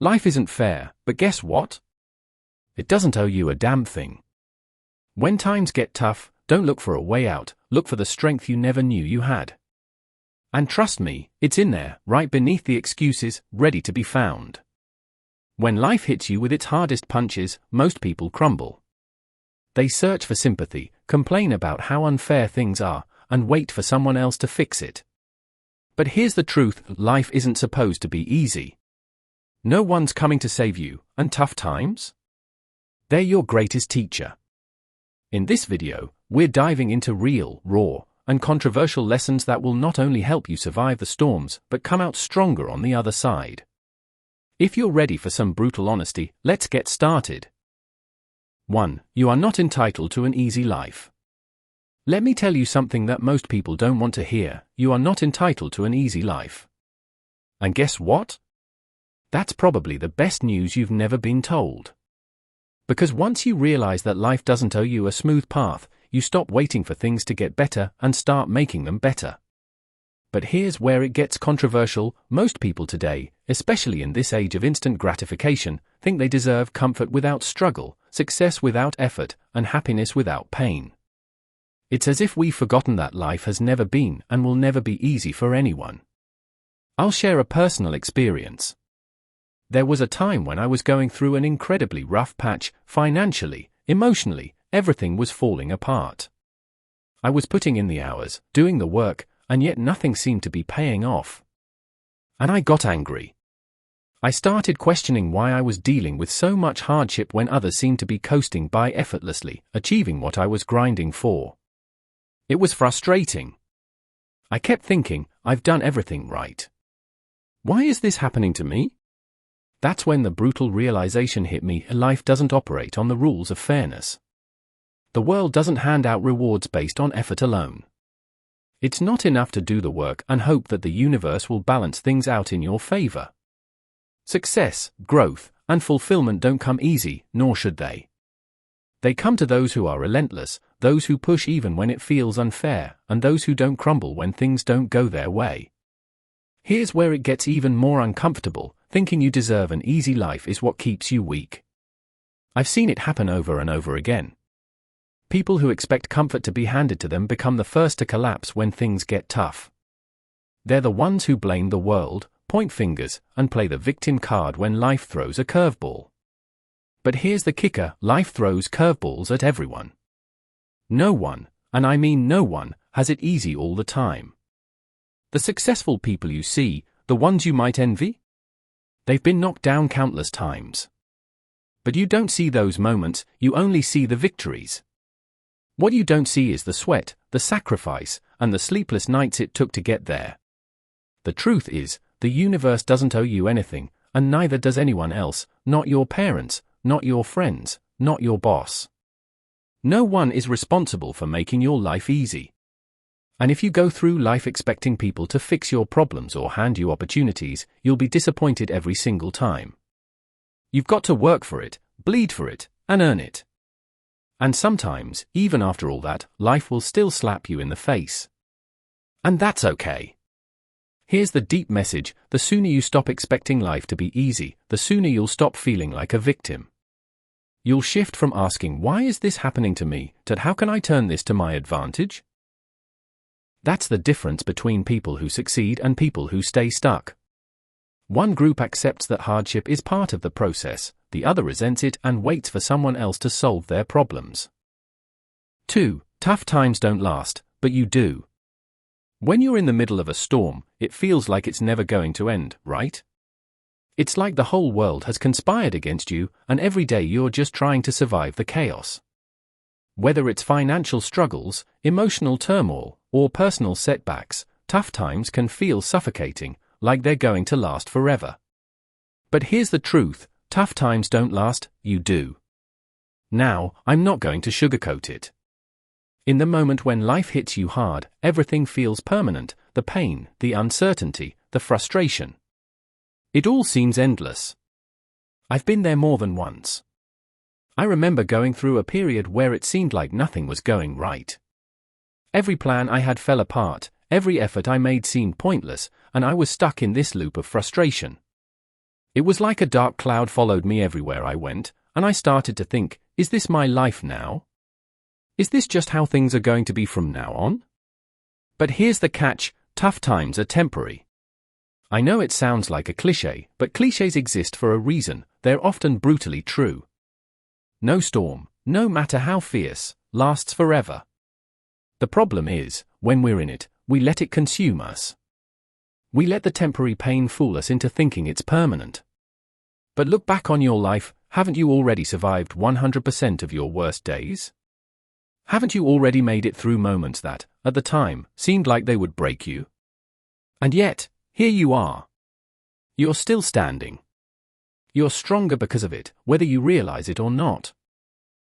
Life isn't fair, but guess what? It doesn't owe you a damn thing. When times get tough, don't look for a way out, look for the strength you never knew you had. And trust me, it's in there, right beneath the excuses, ready to be found. When life hits you with its hardest punches, most people crumble. They search for sympathy, complain about how unfair things are, and wait for someone else to fix it. But here's the truth, life isn't supposed to be easy. No one's coming to save you, and tough times? They're your greatest teacher. In this video, we're diving into real, raw, and controversial lessons that will not only help you survive the storms, but come out stronger on the other side. If you're ready for some brutal honesty, let's get started. 1. You are not entitled to an easy life. Let me tell you something that most people don't want to hear, you are not entitled to an easy life. And guess what? That's probably the best news you've never been told. Because once you realize that life doesn't owe you a smooth path, you stop waiting for things to get better and start making them better. But here's where it gets controversial. Most people today, especially in this age of instant gratification, think they deserve comfort without struggle, success without effort, and happiness without pain. It's as if we've forgotten that life has never been and will never be easy for anyone. I'll share a personal experience. There was a time when I was going through an incredibly rough patch, financially, emotionally, everything was falling apart. I was putting in the hours, doing the work, and yet nothing seemed to be paying off. And I got angry. I started questioning why I was dealing with so much hardship when others seemed to be coasting by effortlessly, achieving what I was grinding for. It was frustrating. I kept thinking, I've done everything right. Why is this happening to me? That's when the brutal realization hit me, life doesn't operate on the rules of fairness. The world doesn't hand out rewards based on effort alone. It's not enough to do the work and hope that the universe will balance things out in your favor. Success, growth, and fulfillment don't come easy, nor should they. They come to those who are relentless, those who push even when it feels unfair, and those who don't crumble when things don't go their way. Here's where it gets even more uncomfortable. Thinking you deserve an easy life is what keeps you weak. I've seen it happen over and over again. People who expect comfort to be handed to them become the first to collapse when things get tough. They're the ones who blame the world, point fingers, and play the victim card when life throws a curveball. But here's the kicker, life throws curveballs at everyone. No one, and I mean no one, has it easy all the time. The successful people you see, the ones you might envy? They've been knocked down countless times. But you don't see those moments, you only see the victories. What you don't see is the sweat, the sacrifice, and the sleepless nights it took to get there. The truth is, the universe doesn't owe you anything, and neither does anyone else, not your parents, not your friends, not your boss. No one is responsible for making your life easy. And if you go through life expecting people to fix your problems or hand you opportunities, you'll be disappointed every single time. You've got to work for it, bleed for it, and earn it. And sometimes, even after all that, life will still slap you in the face. And that's okay. Here's the deep message, the sooner you stop expecting life to be easy, the sooner you'll stop feeling like a victim. You'll shift from asking, why is this happening to me, to how can I turn this to my advantage? That's the difference between people who succeed and people who stay stuck. One group accepts that hardship is part of the process, the other resents it and waits for someone else to solve their problems. 2. Tough times don't last, but you do. When you're in the middle of a storm, it feels like it's never going to end, right? It's like the whole world has conspired against you, and every day you're just trying to survive the chaos. Whether it's financial struggles, emotional turmoil, or personal setbacks, tough times can feel suffocating, like they're going to last forever. But here's the truth, tough times don't last, you do. Now, I'm not going to sugarcoat it. In the moment when life hits you hard, everything feels permanent, the pain, the uncertainty, the frustration. It all seems endless. I've been there more than once. I remember going through a period where it seemed like nothing was going right. Every plan I had fell apart, every effort I made seemed pointless, and I was stuck in this loop of frustration. It was like a dark cloud followed me everywhere I went, and I started to think, is this my life now? Is this just how things are going to be from now on? But here's the catch, tough times are temporary. I know it sounds like a cliché, but clichés exist for a reason, they're often brutally true. No storm, no matter how fierce, lasts forever. The problem is, when we're in it, we let it consume us. We let the temporary pain fool us into thinking it's permanent. But look back on your life, haven't you already survived 100% of your worst days? Haven't you already made it through moments that, at the time, seemed like they would break you? And yet, here you are. You're still standing. You're stronger because of it, whether you realize it or not.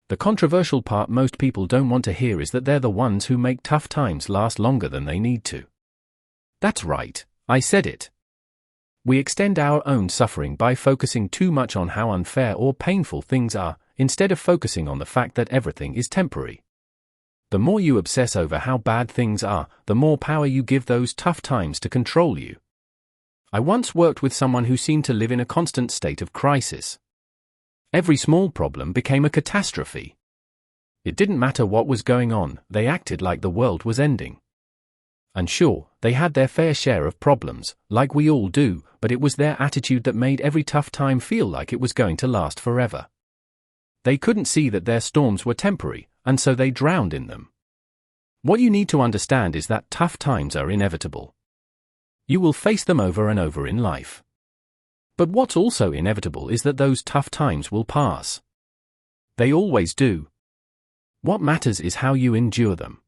The controversial part most people don't want to hear is that they're the ones who make tough times last longer than they need to. That's right, I said it. We extend our own suffering by focusing too much on how unfair or painful things are, instead of focusing on the fact that everything is temporary. The more you obsess over how bad things are, the more power you give those tough times to control you. I once worked with someone who seemed to live in a constant state of crisis. Every small problem became a catastrophe. It didn't matter what was going on, they acted like the world was ending. And sure, they had their fair share of problems, like we all do, but it was their attitude that made every tough time feel like it was going to last forever. They couldn't see that their storms were temporary, and so they drowned in them. What you need to understand is that tough times are inevitable. You will face them over and over in life. But what's also inevitable is that those tough times will pass. They always do. What matters is how you endure them.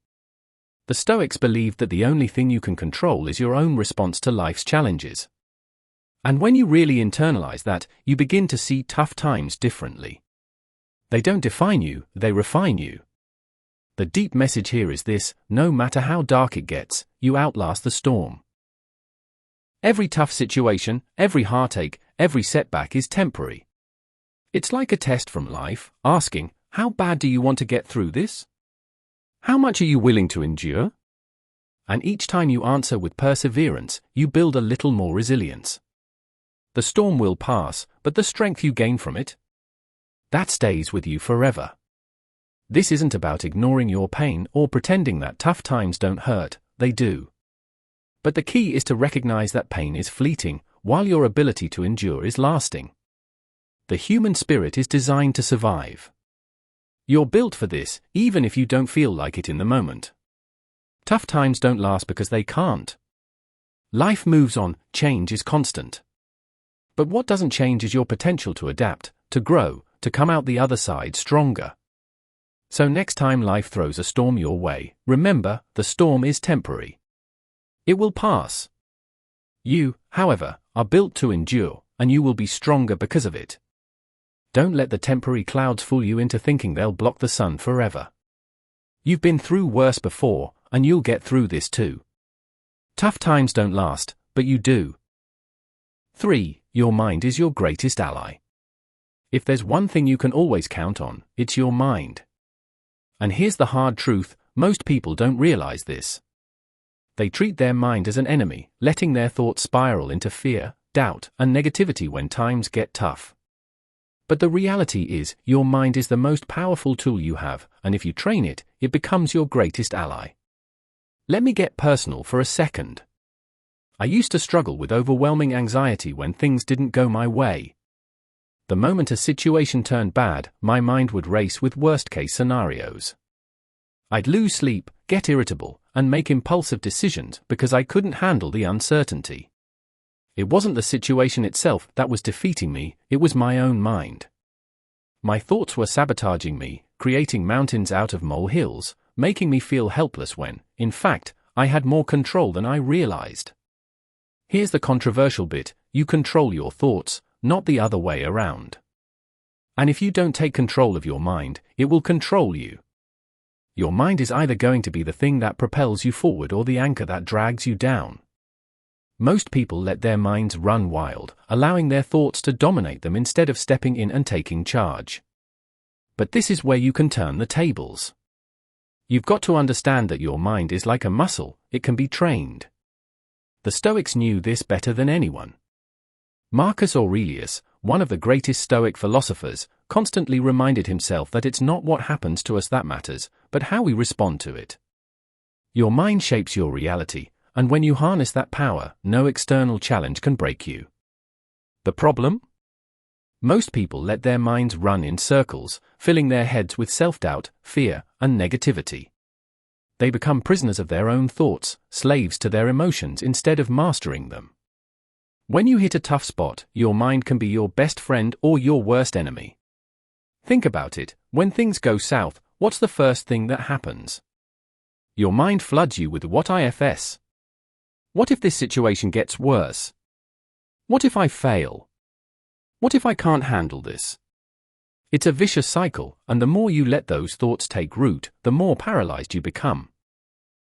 The Stoics believed that the only thing you can control is your own response to life's challenges. And when you really internalize that, you begin to see tough times differently. They don't define you, they refine you. The deep message here is this: no matter how dark it gets, you outlast the storm. Every tough situation, every heartache, every setback is temporary. It's like a test from life, asking, how bad do you want to get through this? How much are you willing to endure? And each time you answer with perseverance, you build a little more resilience. The storm will pass, but the strength you gain from it, that stays with you forever. This isn't about ignoring your pain or pretending that tough times don't hurt, they do. But the key is to recognize that pain is fleeting, while your ability to endure is lasting. The human spirit is designed to survive. You're built for this, even if you don't feel like it in the moment. Tough times don't last because they can't. Life moves on, change is constant. But what doesn't change is your potential to adapt, to grow, to come out the other side stronger. So next time life throws a storm your way, remember, the storm is temporary. It will pass. You, however, are built to endure, and you will be stronger because of it. Don't let the temporary clouds fool you into thinking they'll block the sun forever. You've been through worse before, and you'll get through this too. Tough times don't last, but you do. 3. Your mind is your greatest ally. If there's one thing you can always count on, it's your mind. And here's the hard truth, most people don't realize this. They treat their mind as an enemy, letting their thoughts spiral into fear, doubt, and negativity when times get tough. But the reality is, your mind is the most powerful tool you have, and if you train it, it becomes your greatest ally. Let me get personal for a second. I used to struggle with overwhelming anxiety when things didn't go my way. The moment a situation turned bad, my mind would race with worst-case scenarios. I'd lose sleep, get irritable, and make impulsive decisions because I couldn't handle the uncertainty. It wasn't the situation itself that was defeating me, it was my own mind. My thoughts were sabotaging me, creating mountains out of molehills, making me feel helpless when, in fact, I had more control than I realized. Here's the controversial bit: you control your thoughts, not the other way around. And if you don't take control of your mind, it will control you. Your mind is either going to be the thing that propels you forward or the anchor that drags you down. Most people let their minds run wild, allowing their thoughts to dominate them instead of stepping in and taking charge. But this is where you can turn the tables. You've got to understand that your mind is like a muscle, it can be trained. The Stoics knew this better than anyone. Marcus Aurelius, one of the greatest Stoic philosophers, constantly reminded himself that it's not what happens to us that matters, but how we respond to it. Your mind shapes your reality, and when you harness that power, no external challenge can break you. The problem? Most people let their minds run in circles, filling their heads with self-doubt, fear, and negativity. They become prisoners of their own thoughts, slaves to their emotions instead of mastering them. When you hit a tough spot, your mind can be your best friend or your worst enemy. Think about it, when things go south, what's the first thing that happens? Your mind floods you with what ifs. What if this situation gets worse? What if I fail? What if I can't handle this? It's a vicious cycle, and the more you let those thoughts take root, the more paralyzed you become.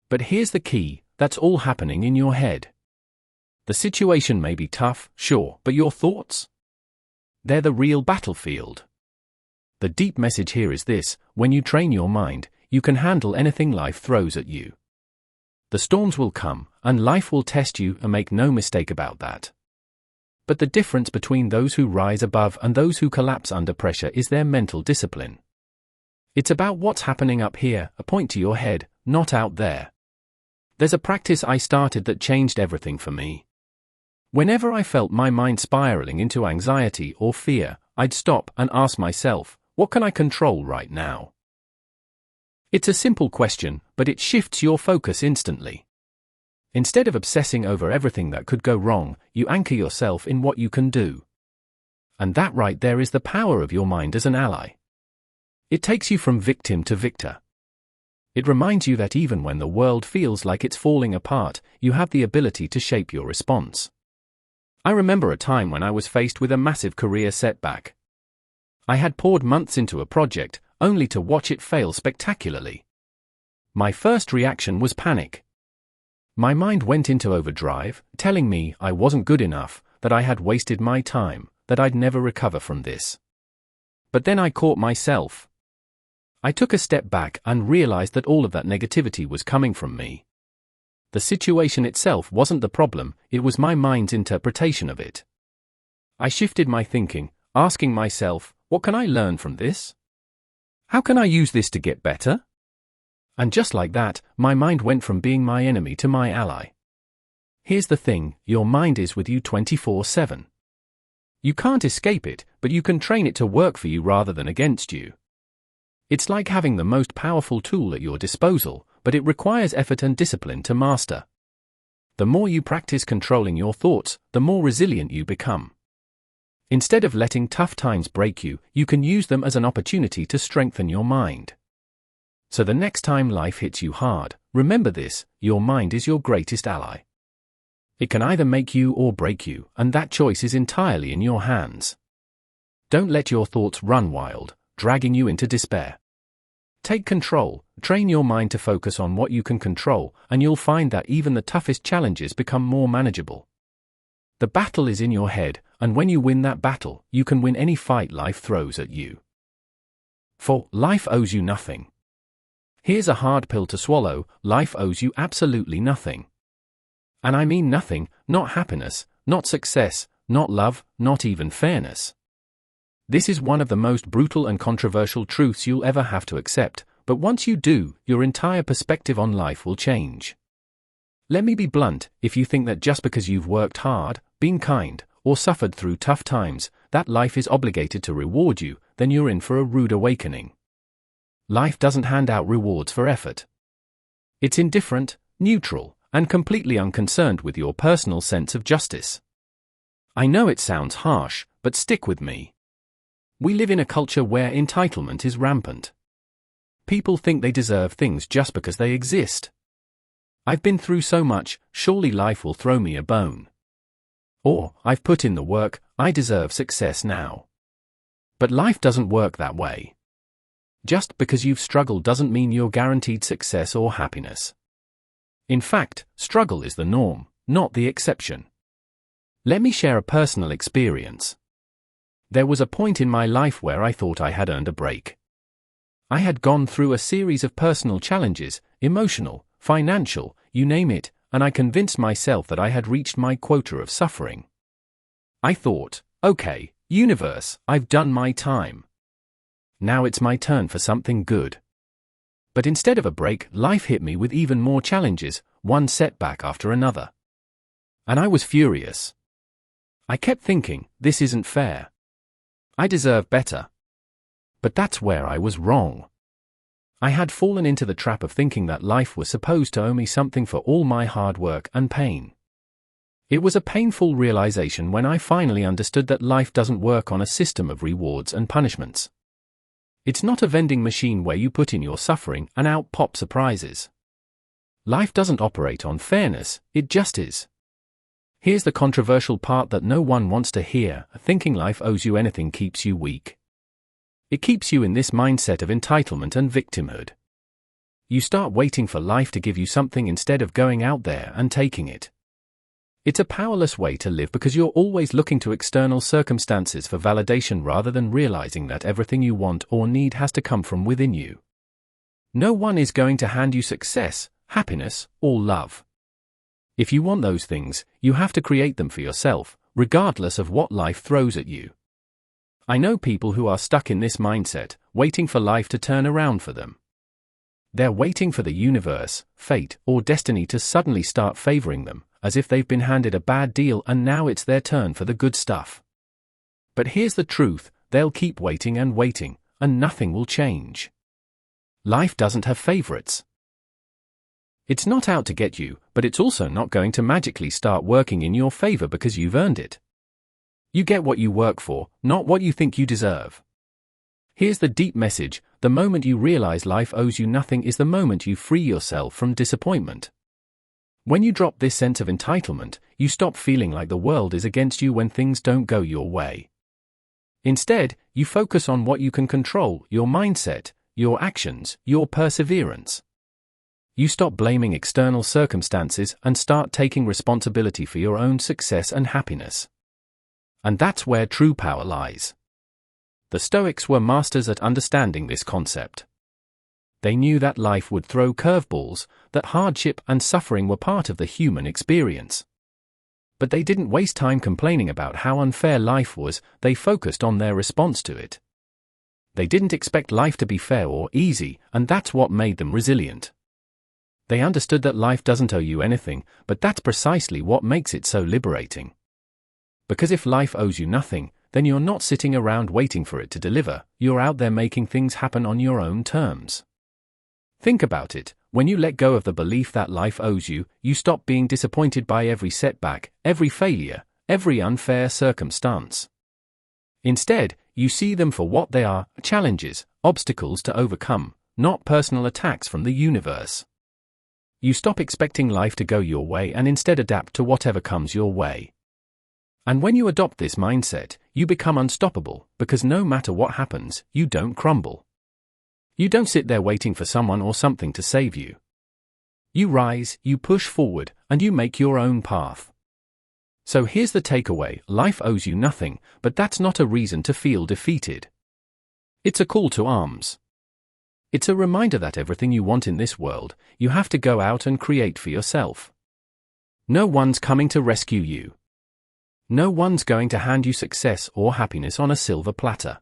But here's the key, that's all happening in your head. The situation may be tough, sure, but your thoughts? They're the real battlefield. The deep message here is this: when you train your mind, you can handle anything life throws at you. The storms will come, and life will test you, and make no mistake about that. But the difference between those who rise above and those who collapse under pressure is their mental discipline. It's about what's happening up here, a point to your head, not out there. There's a practice I started that changed everything for me. Whenever I felt my mind spiraling into anxiety or fear, I'd stop and ask myself, what can I control right now? It's a simple question, but it shifts your focus instantly. Instead of obsessing over everything that could go wrong, you anchor yourself in what you can do. And that right there is the power of your mind as an ally. It takes you from victim to victor. It reminds you that even when the world feels like it's falling apart, you have the ability to shape your response. I remember a time when I was faced with a massive career setback. I had poured months into a project, only to watch it fail spectacularly. My first reaction was panic. My mind went into overdrive, telling me I wasn't good enough, that I had wasted my time, that I'd never recover from this. But then I caught myself. I took a step back and realized that all of that negativity was coming from me. The situation itself wasn't the problem, it was my mind's interpretation of it. I shifted my thinking, asking myself, what can I learn from this? How can I use this to get better? And just like that, my mind went from being my enemy to my ally. Here's the thing, your mind is with you 24/7. You can't escape it, but you can train it to work for you rather than against you. It's like having the most powerful tool at your disposal, but it requires effort and discipline to master. The more you practice controlling your thoughts, the more resilient you become. Instead of letting tough times break you, you can use them as an opportunity to strengthen your mind. So the next time life hits you hard, remember this, your mind is your greatest ally. It can either make you or break you, and that choice is entirely in your hands. Don't let your thoughts run wild, dragging you into despair. Take control, train your mind to focus on what you can control, and you'll find that even the toughest challenges become more manageable. The battle is in your head, and when you win that battle, you can win any fight life throws at you. For life owes you nothing. Here's a hard pill to swallow, life owes you absolutely nothing. And I mean nothing, not happiness, not success, not love, not even fairness. This is one of the most brutal and controversial truths you'll ever have to accept, but once you do, your entire perspective on life will change. Let me be blunt, if you think that just because you've worked hard, been kind, or suffered through tough times, that life is obligated to reward you, then you're in for a rude awakening. Life doesn't hand out rewards for effort. It's indifferent, neutral, and completely unconcerned with your personal sense of justice. I know it sounds harsh, but stick with me. We live in a culture where entitlement is rampant. People think they deserve things just because they exist. I've been through so much, surely life will throw me a bone. Or, I've put in the work, I deserve success now. But life doesn't work that way. Just because you've struggled doesn't mean you're guaranteed success or happiness. In fact, struggle is the norm, not the exception. Let me share a personal experience. There was a point in my life where I thought I had earned a break. I had gone through a series of personal challenges, emotional, financial, you name it, and I convinced myself that I had reached my quota of suffering. I thought, okay, universe, I've done my time. Now it's my turn for something good. But instead of a break, life hit me with even more challenges, one setback after another. And I was furious. I kept thinking, this isn't fair. I deserve better. But that's where I was wrong. I had fallen into the trap of thinking that life was supposed to owe me something for all my hard work and pain. It was a painful realization when I finally understood that life doesn't work on a system of rewards and punishments. It's not a vending machine where you put in your suffering and out pop surprises. Life doesn't operate on fairness, it just is. Here's the controversial part that no one wants to hear: thinking life owes you anything keeps you weak. It keeps you in this mindset of entitlement and victimhood. You start waiting for life to give you something instead of going out there and taking it. It's a powerless way to live because you're always looking to external circumstances for validation rather than realizing that everything you want or need has to come from within you. No one is going to hand you success, happiness, or love. If you want those things, you have to create them for yourself, regardless of what life throws at you. I know people who are stuck in this mindset, waiting for life to turn around for them. They're waiting for the universe, fate, or destiny to suddenly start favoring them, as if they've been handed a bad deal and now it's their turn for the good stuff. But here's the truth: they'll keep waiting and waiting, and nothing will change. Life doesn't have favorites. It's not out to get you, but it's also not going to magically start working in your favor because you've earned it. You get what you work for, not what you think you deserve. Here's the deep message: the moment you realize life owes you nothing is the moment you free yourself from disappointment. When you drop this sense of entitlement, you stop feeling like the world is against you when things don't go your way. Instead, you focus on what you can control: your mindset, your actions, your perseverance. You stop blaming external circumstances and start taking responsibility for your own success and happiness. And that's where true power lies. The Stoics were masters at understanding this concept. They knew that life would throw curveballs, that hardship and suffering were part of the human experience. But they didn't waste time complaining about how unfair life was, they focused on their response to it. They didn't expect life to be fair or easy, and that's what made them resilient. They understood that life doesn't owe you anything, but that's precisely what makes it so liberating. Because if life owes you nothing, then you're not sitting around waiting for it to deliver, you're out there making things happen on your own terms. Think about it: when you let go of the belief that life owes you, you stop being disappointed by every setback, every failure, every unfair circumstance. Instead, you see them for what they are: challenges, obstacles to overcome, not personal attacks from the universe. You stop expecting life to go your way and instead adapt to whatever comes your way. And when you adopt this mindset, you become unstoppable, because no matter what happens, you don't crumble. You don't sit there waiting for someone or something to save you. You rise, you push forward, and you make your own path. So here's the takeaway: life owes you nothing, but that's not a reason to feel defeated. It's a call to arms. It's a reminder that everything you want in this world, you have to go out and create for yourself. No one's coming to rescue you. No one's going to hand you success or happiness on a silver platter.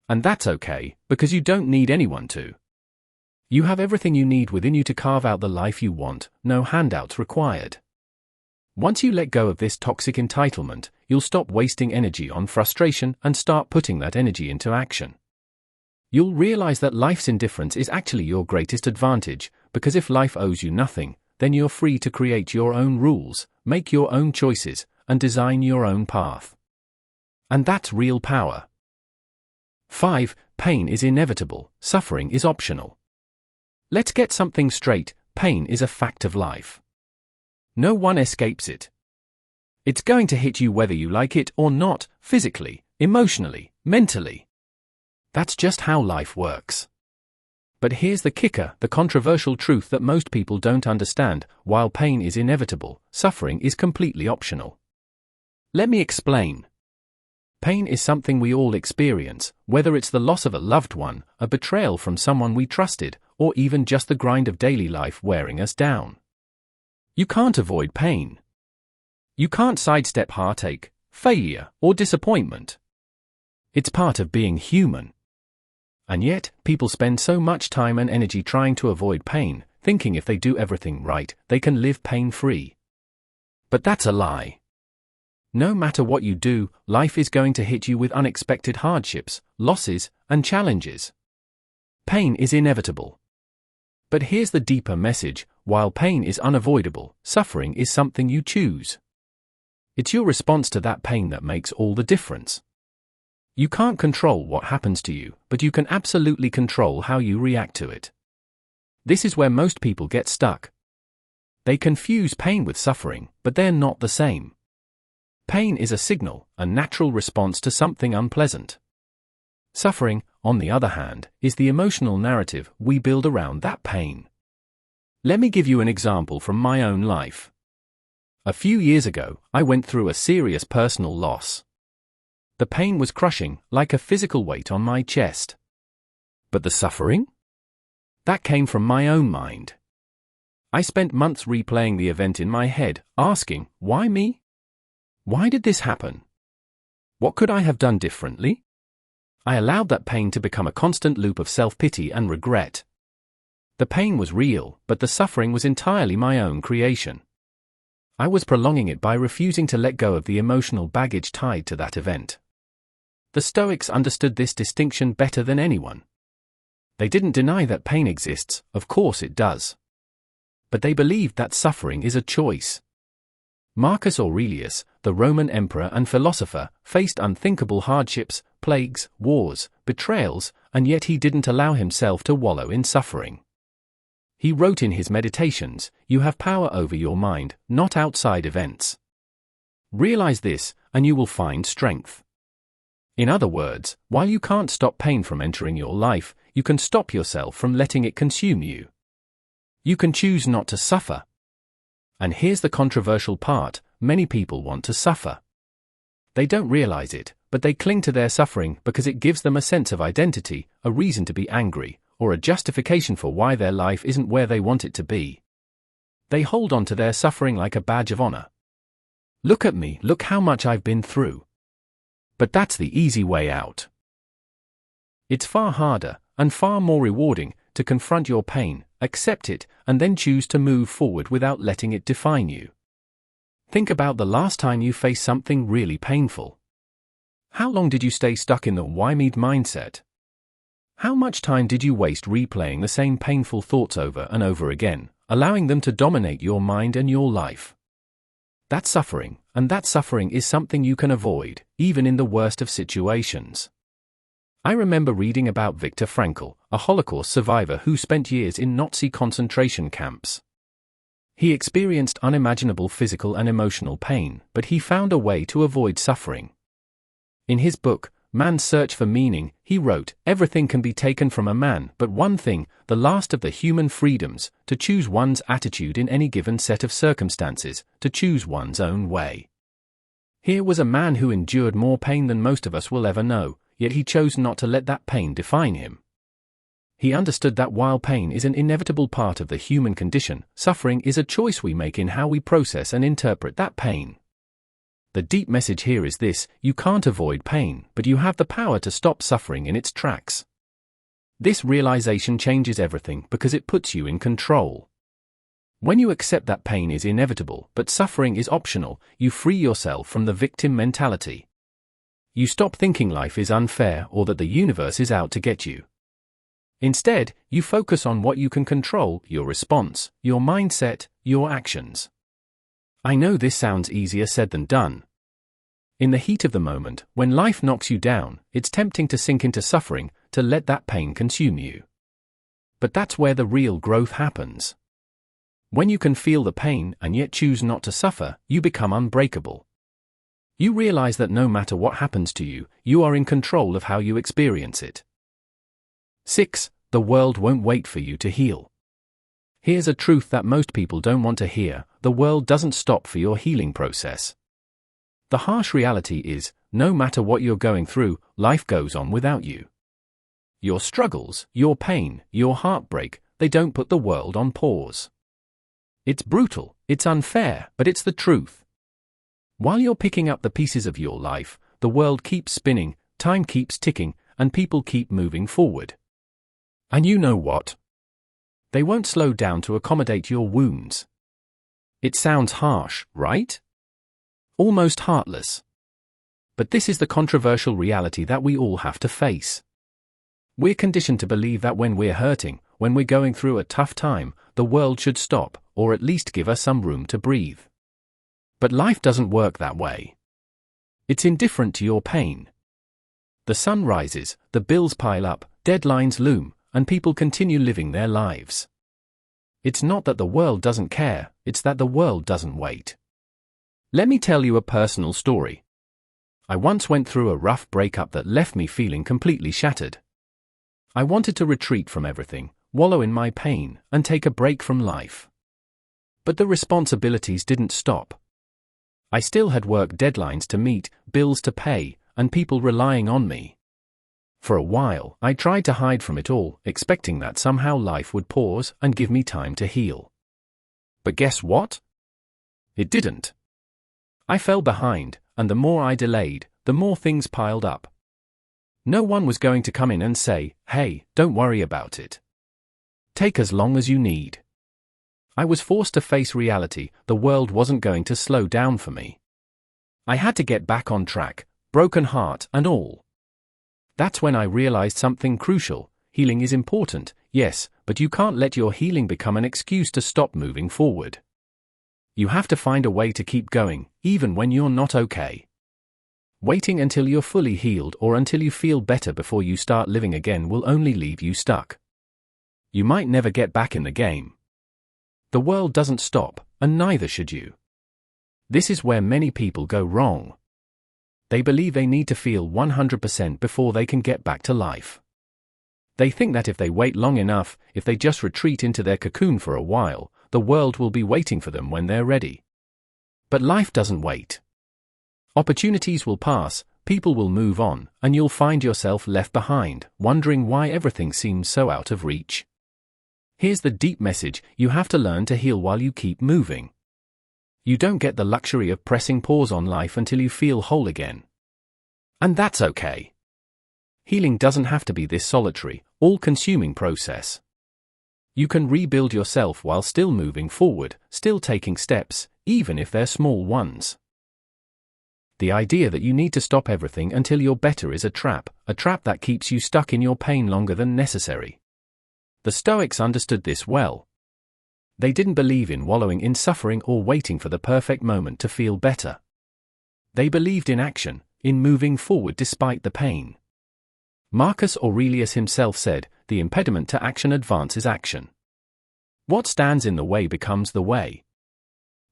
And that's okay, because you don't need anyone to. You have everything you need within you to carve out the life you want, no handouts required. Once you let go of this toxic entitlement, you'll stop wasting energy on frustration and start putting that energy into action. You'll realize that life's indifference is actually your greatest advantage, because if life owes you nothing, then you're free to create your own rules, make your own choices, and design your own path. And that's real power. 5. Pain is inevitable, suffering is optional. Let's get something straight: pain is a fact of life. No one escapes it. It's going to hit you whether you like it or not, physically, emotionally, mentally. That's just how life works. But here's the kicker, the controversial truth that most people don't understand: while pain is inevitable, suffering is completely optional. Let me explain. Pain is something we all experience, whether it's the loss of a loved one, a betrayal from someone we trusted, or even just the grind of daily life wearing us down. You can't avoid pain. You can't sidestep heartache, failure, or disappointment. It's part of being human. And yet, people spend so much time and energy trying to avoid pain, thinking if they do everything right, they can live pain-free. But that's a lie. No matter what you do, life is going to hit you with unexpected hardships, losses, and challenges. Pain is inevitable. But here's the deeper message: while pain is unavoidable, suffering is something you choose. It's your response to that pain that makes all the difference. You can't control what happens to you, but you can absolutely control how you react to it. This is where most people get stuck. They confuse pain with suffering, but they're not the same. Pain is a signal, a natural response to something unpleasant. Suffering, on the other hand, is the emotional narrative we build around that pain. Let me give you an example from my own life. A few years ago, I went through a serious personal loss. The pain was crushing, like a physical weight on my chest. But the suffering? That came from my own mind. I spent months replaying the event in my head, asking, why me? Why did this happen? What could I have done differently? I allowed that pain to become a constant loop of self-pity and regret. The pain was real, but the suffering was entirely my own creation. I was prolonging it by refusing to let go of the emotional baggage tied to that event. The Stoics understood this distinction better than anyone. They didn't deny that pain exists, of course it does. But they believed that suffering is a choice. Marcus Aurelius, the Roman emperor and philosopher, faced unthinkable hardships, plagues, wars, betrayals, and yet he didn't allow himself to wallow in suffering. He wrote in his Meditations, "You have power over your mind, not outside events. Realize this, and you will find strength." In other words, while you can't stop pain from entering your life, you can stop yourself from letting it consume you. You can choose not to suffer. And here's the controversial part: many people want to suffer. They don't realize it, but they cling to their suffering because it gives them a sense of identity, a reason to be angry, or a justification for why their life isn't where they want it to be. They hold on to their suffering like a badge of honor. Look at me, look how much I've been through. But that's the easy way out. It's far harder, and far more rewarding, to confront your pain, accept it, and then choose to move forward without letting it define you. Think about the last time you faced something really painful. How long did you stay stuck in the why me mindset? How much time did you waste replaying the same painful thoughts over and over again, allowing them to dominate your mind and your life? That's suffering, and that suffering is something you can avoid, even in the worst of situations. I remember reading about Viktor Frankl, a Holocaust survivor who spent years in Nazi concentration camps. He experienced unimaginable physical and emotional pain, but he found a way to avoid suffering. In his book, Man's Search for Meaning, he wrote, "Everything can be taken from a man, but one thing, the last of the human freedoms, to choose one's attitude in any given set of circumstances, to choose one's own way." Here was a man who endured more pain than most of us will ever know, yet he chose not to let that pain define him. He understood that while pain is an inevitable part of the human condition, suffering is a choice we make in how we process and interpret that pain. The deep message here is this: you can't avoid pain, but you have the power to stop suffering in its tracks. This realization changes everything because it puts you in control. When you accept that pain is inevitable, but suffering is optional, you free yourself from the victim mentality. You stop thinking life is unfair or that the universe is out to get you. Instead, you focus on what you can control: your response, your mindset, your actions. I know this sounds easier said than done. In the heat of the moment, when life knocks you down, it's tempting to sink into suffering, to let that pain consume you. But that's where the real growth happens. When you can feel the pain and yet choose not to suffer, you become unbreakable. You realize that no matter what happens to you, you are in control of how you experience it. 6. The world won't wait for you to heal. Here's a truth that most people don't want to hear: the world doesn't stop for your healing process. The harsh reality is, no matter what you're going through, life goes on without you. Your struggles, your pain, your heartbreak, they don't put the world on pause. It's brutal, it's unfair, but it's the truth. While you're picking up the pieces of your life, the world keeps spinning, time keeps ticking, and people keep moving forward. And you know what? They won't slow down to accommodate your wounds. It sounds harsh, right? Almost heartless. But this is the controversial reality that we all have to face. We're conditioned to believe that when we're hurting, when we're going through a tough time, the world should stop, or at least give us some room to breathe. But life doesn't work that way. It's indifferent to your pain. The sun rises, the bills pile up, deadlines loom, and people continue living their lives. It's not that the world doesn't care, it's that the world doesn't wait. Let me tell you a personal story. I once went through a rough breakup that left me feeling completely shattered. I wanted to retreat from everything, wallow in my pain, and take a break from life. But the responsibilities didn't stop. I still had work deadlines to meet, bills to pay, and people relying on me. For a while, I tried to hide from it all, expecting that somehow life would pause and give me time to heal. But guess what? It didn't. I fell behind, and the more I delayed, the more things piled up. No one was going to come in and say, "Hey, don't worry about it. Take as long as you need." I was forced to face reality. The world wasn't going to slow down for me. I had to get back on track, broken heart and all. That's when I realized something crucial. Healing is important, yes, but you can't let your healing become an excuse to stop moving forward. You have to find a way to keep going, even when you're not okay. Waiting until you're fully healed or until you feel better before you start living again will only leave you stuck. You might never get back in the game. The world doesn't stop, and neither should you. This is where many people go wrong. They believe they need to feel 100% before they can get back to life. They think that if they wait long enough, if they just retreat into their cocoon for a while, the world will be waiting for them when they're ready. But life doesn't wait. Opportunities will pass, people will move on, and you'll find yourself left behind, wondering why everything seems so out of reach. Here's the deep message: you have to learn to heal while you keep moving. You don't get the luxury of pressing pause on life until you feel whole again. And that's okay. Healing doesn't have to be this solitary, all-consuming process. You can rebuild yourself while still moving forward, still taking steps, even if they're small ones. The idea that you need to stop everything until you're better is a trap that keeps you stuck in your pain longer than necessary. The Stoics understood this well. They didn't believe in wallowing in suffering or waiting for the perfect moment to feel better. They believed in action, in moving forward despite the pain. Marcus Aurelius himself said, "The impediment to action advances action. What stands in the way becomes the way."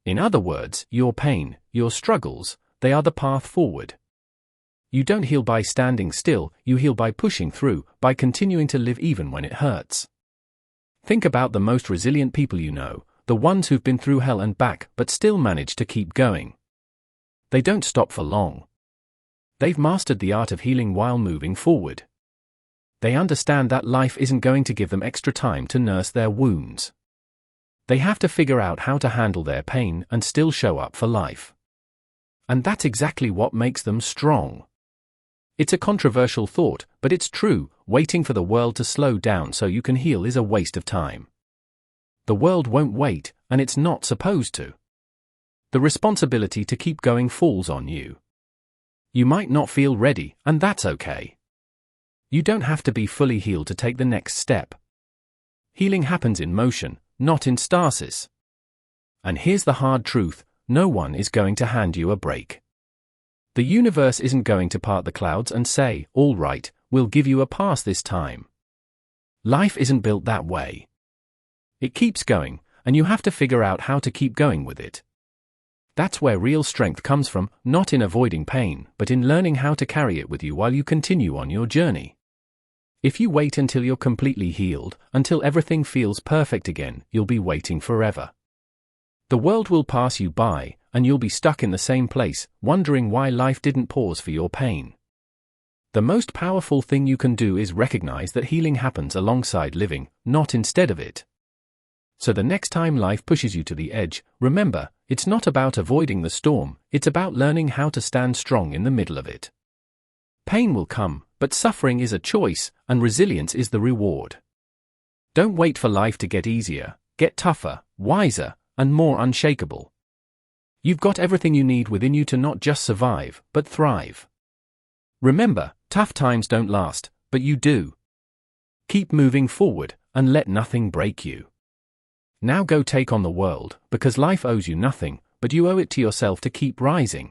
In other words, your pain, your struggles, they are the path forward. You don't heal by standing still, you heal by pushing through, by continuing to live even when it hurts. Think about the most resilient people you know, the ones who've been through hell and back but still manage to keep going. They don't stop for long. They've mastered the art of healing while moving forward. They understand that life isn't going to give them extra time to nurse their wounds. They have to figure out how to handle their pain and still show up for life. And that's exactly what makes them strong. It's a controversial thought, but it's true. Waiting for the world to slow down so you can heal is a waste of time. The world won't wait, and it's not supposed to. The responsibility to keep going falls on you. You might not feel ready, and that's okay. You don't have to be fully healed to take the next step. Healing happens in motion, not in stasis. And here's the hard truth: no one is going to hand you a break. The universe isn't going to part the clouds and say, "All right, we'll give you a pass this time." Life isn't built that way. It keeps going, and you have to figure out how to keep going with it. That's where real strength comes from, not in avoiding pain, but in learning how to carry it with you while you continue on your journey. If you wait until you're completely healed, until everything feels perfect again, you'll be waiting forever. The world will pass you by, and you'll be stuck in the same place, wondering why life didn't pause for your pain. The most powerful thing you can do is recognize that healing happens alongside living, not instead of it. So the next time life pushes you to the edge, remember, It's not about avoiding the storm, it's about learning how to stand strong in the middle of it. Pain will come, but suffering is a choice, and resilience is the reward. Don't wait for life to get easier, get tougher, wiser, and more unshakable. You've got everything you need within you to not just survive, but thrive. Remember, tough times don't last, but you do. Keep moving forward, and let nothing break you. Now go take on the world, because life owes you nothing, but you owe it to yourself to keep rising.